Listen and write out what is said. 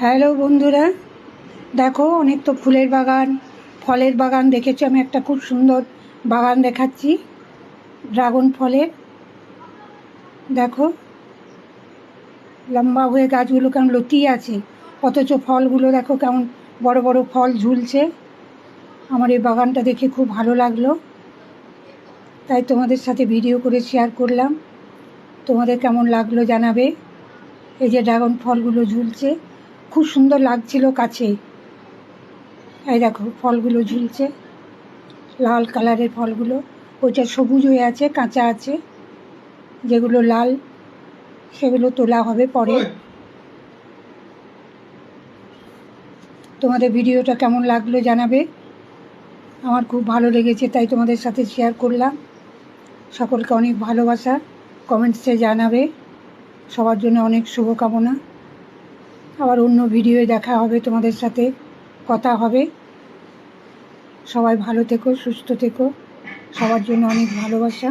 Hello বন্ধুরা, দেখো অনেক তো ফুলের বাগান, ফলের বাগান দেখেছি। আমি একটা খুব সুন্দর বাগান দেখাচ্ছি ড্রাগন ফলের। দেখো লম্বা হয়ে গাছগুলো কেমন লতিয়ে আছে, অথচ ফলগুলো দেখো কেমন বড় বড় ফল ঝুলছে। আমার এই বাগানটা দেখে খুব ভালো লাগলো, তাই তোমাদের সাথে ভিডিও করে শেয়ার করলাম। তোমাদের কেমন লাগলো জানাবে। এই যে ড্রাগন ফলগুলো ঝুলছে, খুব সুন্দর লাগছিল কাছে। এই দেখো ফলগুলো ঝুলছে, লাল কালারের ফলগুলো। ওইটা সবুজ হয়ে আছে, কাঁচা আছে। যেগুলো লাল সেগুলো তোলা হবে পরে। তোমাদের ভিডিওটা কেমন লাগলো জানাবে। আমার খুব ভালো লেগেছে, তাই তোমাদের সাথে শেয়ার করলাম। সকলকে অনেক ভালোবাসা কমেন্টসে জানাবে। সবার জন্য অনেক শুভকামনা। আবার অন্য ভিডিওয়ে দেখা হবে, তোমাদের সাথে কথা হবে। সবাই ভালো থেকো, সুস্থ থেকো। সবার জন্য অনেক ভালোবাসা।